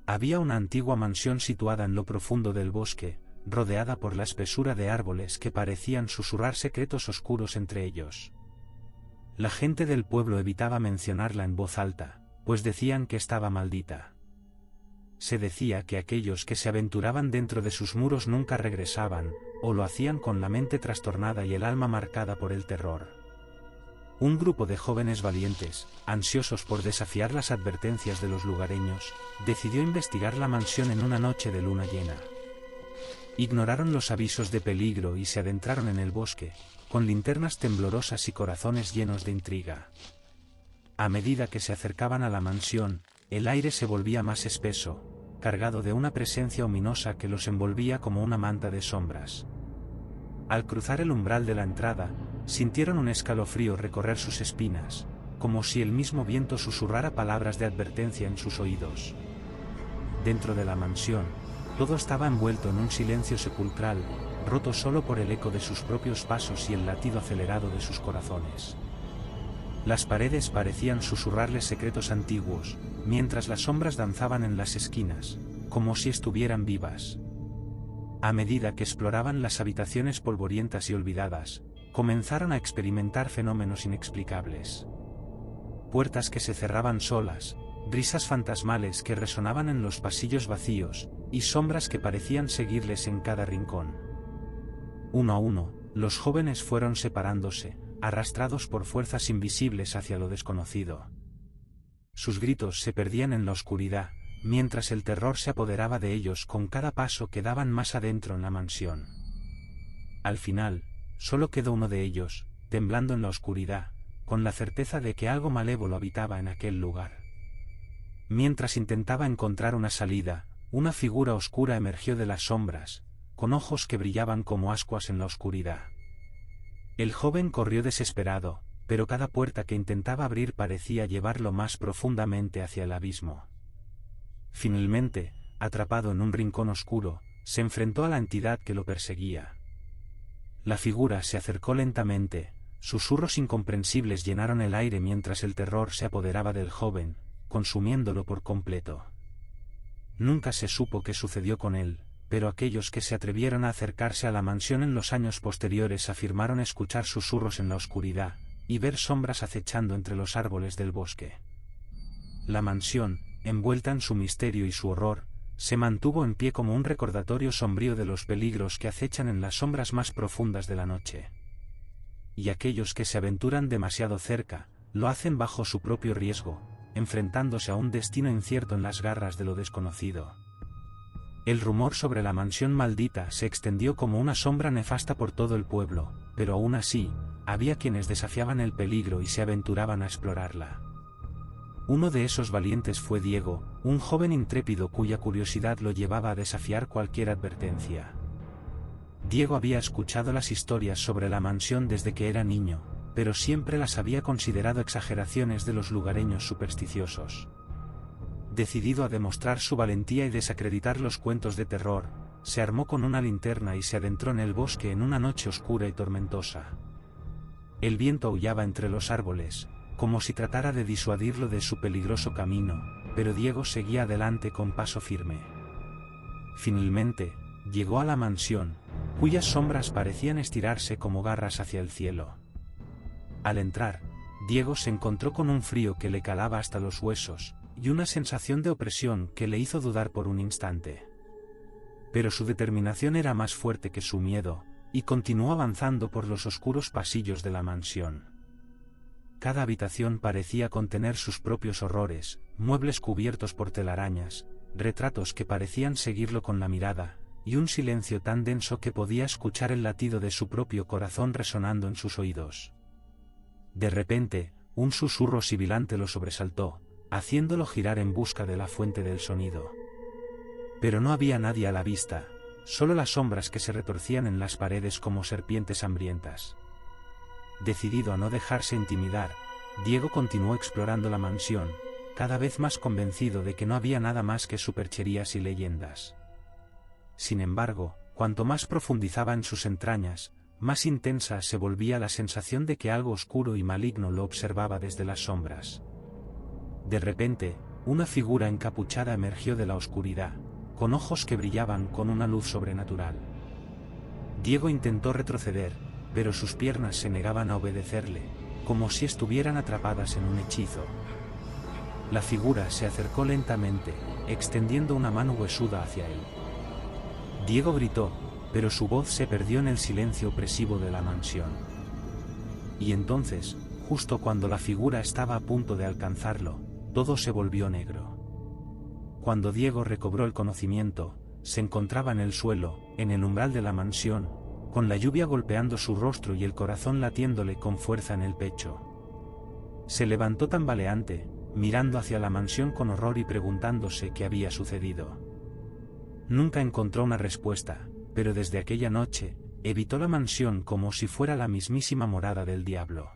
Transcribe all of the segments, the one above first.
Había una antigua mansión situada en lo profundo del bosque, rodeada por la espesura de árboles que parecían susurrar secretos oscuros entre ellos. La gente del pueblo evitaba mencionarla en voz alta, pues decían que estaba maldita. Se decía que aquellos que se aventuraban dentro de sus muros nunca regresaban, o lo hacían con la mente trastornada y el alma marcada por el terror. Un grupo de jóvenes valientes, ansiosos por desafiar las advertencias de los lugareños, decidió investigar la mansión en una noche de luna llena. Ignoraron los avisos de peligro y se adentraron en el bosque, con linternas temblorosas y corazones llenos de intriga. A medida que se acercaban a la mansión, el aire se volvía más espeso, cargado de una presencia ominosa que los envolvía como una manta de sombras. Al cruzar el umbral de la entrada, sintieron un escalofrío recorrer sus espinas, como si el mismo viento susurrara palabras de advertencia en sus oídos. Dentro de la mansión, todo estaba envuelto en un silencio sepulcral, roto solo por el eco de sus propios pasos y el latido acelerado de sus corazones. Las paredes parecían susurrarles secretos antiguos, mientras las sombras danzaban en las esquinas, como si estuvieran vivas. A medida que exploraban las habitaciones polvorientas y olvidadas, comenzaron a experimentar fenómenos inexplicables. Puertas que se cerraban solas, brisas fantasmales que resonaban en los pasillos vacíos, y sombras que parecían seguirles en cada rincón. Uno a uno, los jóvenes fueron separándose, arrastrados por fuerzas invisibles hacia lo desconocido. Sus gritos se perdían en la oscuridad, mientras el terror se apoderaba de ellos con cada paso que daban más adentro en la mansión. Al final, solo quedó uno de ellos, temblando en la oscuridad, con la certeza de que algo malévolo habitaba en aquel lugar. Mientras intentaba encontrar una salida, una figura oscura emergió de las sombras, con ojos que brillaban como ascuas en la oscuridad. El joven corrió desesperado, pero cada puerta que intentaba abrir parecía llevarlo más profundamente hacia el abismo. Finalmente, atrapado en un rincón oscuro, se enfrentó a la entidad que lo perseguía. La figura se acercó lentamente, susurros incomprensibles llenaron el aire mientras el terror se apoderaba del joven, consumiéndolo por completo. Nunca se supo qué sucedió con él, pero aquellos que se atrevieron a acercarse a la mansión en los años posteriores afirmaron escuchar susurros en la oscuridad, y ver sombras acechando entre los árboles del bosque. La mansión, envuelta en su misterio y su horror, se mantuvo en pie como un recordatorio sombrío de los peligros que acechan en las sombras más profundas de la noche. Y aquellos que se aventuran demasiado cerca, lo hacen bajo su propio riesgo, enfrentándose a un destino incierto en las garras de lo desconocido. El rumor sobre la mansión maldita se extendió como una sombra nefasta por todo el pueblo, pero aún así, había quienes desafiaban el peligro y se aventuraban a explorarla. Uno de esos valientes fue Diego, un joven intrépido cuya curiosidad lo llevaba a desafiar cualquier advertencia. Diego había escuchado las historias sobre la mansión desde que era niño, pero siempre las había considerado exageraciones de los lugareños supersticiosos. Decidido a demostrar su valentía y desacreditar los cuentos de terror, se armó con una linterna y se adentró en el bosque en una noche oscura y tormentosa. El viento aullaba entre los árboles, como si tratara de disuadirlo de su peligroso camino, pero Diego seguía adelante con paso firme. Finalmente, llegó a la mansión, cuyas sombras parecían estirarse como garras hacia el cielo. Al entrar, Diego se encontró con un frío que le calaba hasta los huesos, y una sensación de opresión que le hizo dudar por un instante. Pero su determinación era más fuerte que su miedo, y continuó avanzando por los oscuros pasillos de la mansión. Cada habitación parecía contener sus propios horrores, muebles cubiertos por telarañas, retratos que parecían seguirlo con la mirada, y un silencio tan denso que podía escuchar el latido de su propio corazón resonando en sus oídos. De repente, un susurro sibilante lo sobresaltó, haciéndolo girar en busca de la fuente del sonido. Pero no había nadie a la vista, solo las sombras que se retorcían en las paredes como serpientes hambrientas. Decidido a no dejarse intimidar, Diego continuó explorando la mansión, cada vez más convencido de que no había nada más que supercherías y leyendas. Sin embargo, cuanto más profundizaba en sus entrañas, más intensa se volvía la sensación de que algo oscuro y maligno lo observaba desde las sombras. De repente, una figura encapuchada emergió de la oscuridad, con ojos que brillaban con una luz sobrenatural. Diego intentó retroceder, pero sus piernas se negaban a obedecerle, como si estuvieran atrapadas en un hechizo. La figura se acercó lentamente, extendiendo una mano huesuda hacia él. Diego gritó, pero su voz se perdió en el silencio opresivo de la mansión. Y entonces, justo cuando la figura estaba a punto de alcanzarlo, todo se volvió negro. Cuando Diego recobró el conocimiento, se encontraba en el suelo, en el umbral de la mansión, con la lluvia golpeando su rostro y el corazón latiéndole con fuerza en el pecho. Se levantó tambaleante, mirando hacia la mansión con horror y preguntándose qué había sucedido. Nunca encontró una respuesta, pero desde aquella noche, evitó la mansión como si fuera la mismísima morada del diablo.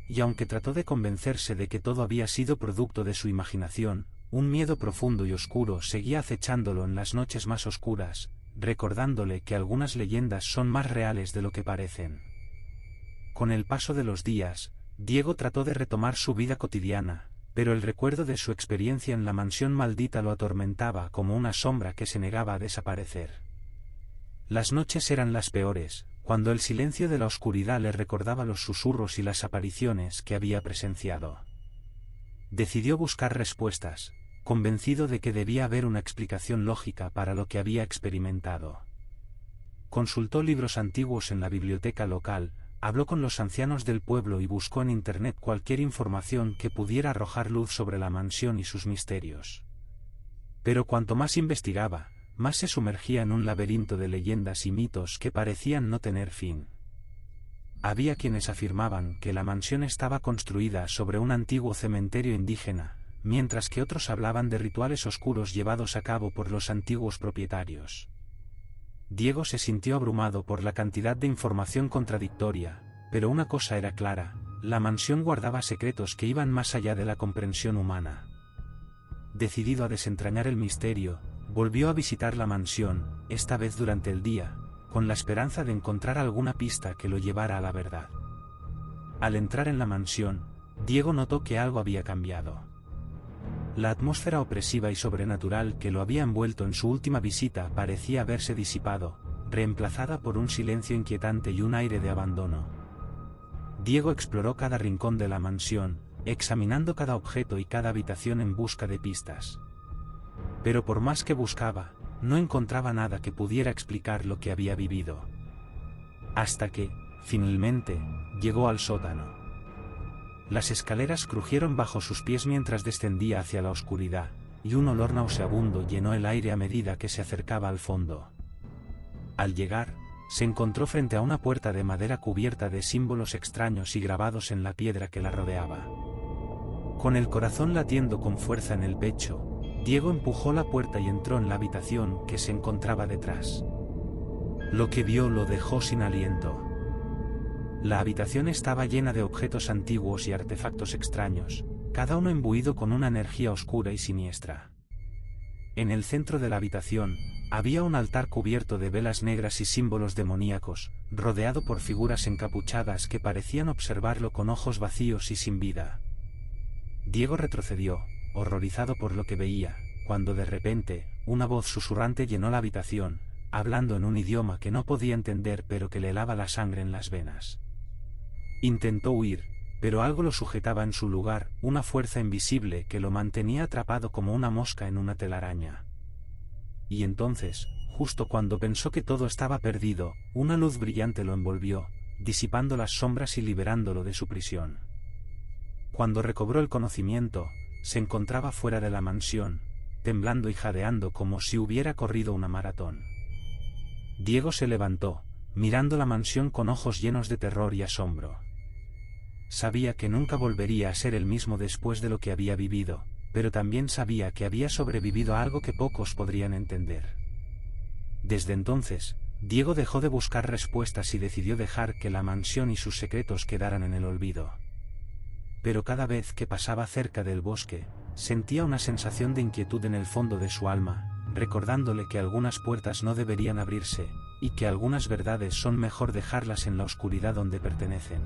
Y aunque trató de convencerse de que todo había sido producto de su imaginación, un miedo profundo y oscuro seguía acechándolo en las noches más oscuras, recordándole que algunas leyendas son más reales de lo que parecen. Con el paso de los días, Diego trató de retomar su vida cotidiana, pero el recuerdo de su experiencia en la mansión maldita lo atormentaba como una sombra que se negaba a desaparecer. Las noches eran las peores, cuando el silencio de la oscuridad le recordaba los susurros y las apariciones que había presenciado. Decidió buscar respuestas, convencido de que debía haber una explicación lógica para lo que había experimentado. Consultó libros antiguos en la biblioteca local, habló con los ancianos del pueblo y buscó en internet cualquier información que pudiera arrojar luz sobre la mansión y sus misterios. Pero cuanto más investigaba, más se sumergía en un laberinto de leyendas y mitos que parecían no tener fin. Había quienes afirmaban que la mansión estaba construida sobre un antiguo cementerio indígena, mientras que otros hablaban de rituales oscuros llevados a cabo por los antiguos propietarios. Diego se sintió abrumado por la cantidad de información contradictoria, pero una cosa era clara: la mansión guardaba secretos que iban más allá de la comprensión humana. Decidido a desentrañar el misterio, volvió a visitar la mansión, esta vez durante el día, con la esperanza de encontrar alguna pista que lo llevara a la verdad. Al entrar en la mansión, Diego notó que algo había cambiado. La atmósfera opresiva y sobrenatural que lo había envuelto en su última visita parecía haberse disipado, reemplazada por un silencio inquietante y un aire de abandono. Diego exploró cada rincón de la mansión, examinando cada objeto y cada habitación en busca de pistas. Pero por más que buscaba, no encontraba nada que pudiera explicar lo que había vivido. Hasta que, finalmente, llegó al sótano. Las escaleras crujieron bajo sus pies mientras descendía hacia la oscuridad, y un olor nauseabundo llenó el aire a medida que se acercaba al fondo. Al llegar, se encontró frente a una puerta de madera cubierta de símbolos extraños y grabados en la piedra que la rodeaba. Con el corazón latiendo con fuerza en el pecho, Diego empujó la puerta y entró en la habitación que se encontraba detrás. Lo que vio lo dejó sin aliento. La habitación estaba llena de objetos antiguos y artefactos extraños, cada uno imbuido con una energía oscura y siniestra. En el centro de la habitación, había un altar cubierto de velas negras y símbolos demoníacos, rodeado por figuras encapuchadas que parecían observarlo con ojos vacíos y sin vida. Diego retrocedió, horrorizado por lo que veía, cuando de repente, una voz susurrante llenó la habitación, hablando en un idioma que no podía entender pero que le helaba la sangre en las venas. Intentó huir, pero algo lo sujetaba en su lugar, una fuerza invisible que lo mantenía atrapado como una mosca en una telaraña. Y entonces, justo cuando pensó que todo estaba perdido, una luz brillante lo envolvió, disipando las sombras y liberándolo de su prisión. Cuando recobró el conocimiento, se encontraba fuera de la mansión, temblando y jadeando como si hubiera corrido una maratón. Diego se levantó, mirando la mansión con ojos llenos de terror y asombro. Sabía que nunca volvería a ser el mismo después de lo que había vivido, pero también sabía que había sobrevivido a algo que pocos podrían entender. Desde entonces, Diego dejó de buscar respuestas y decidió dejar que la mansión y sus secretos quedaran en el olvido. Pero cada vez que pasaba cerca del bosque, sentía una sensación de inquietud en el fondo de su alma, recordándole que algunas puertas no deberían abrirse, y que algunas verdades son mejor dejarlas en la oscuridad donde pertenecen.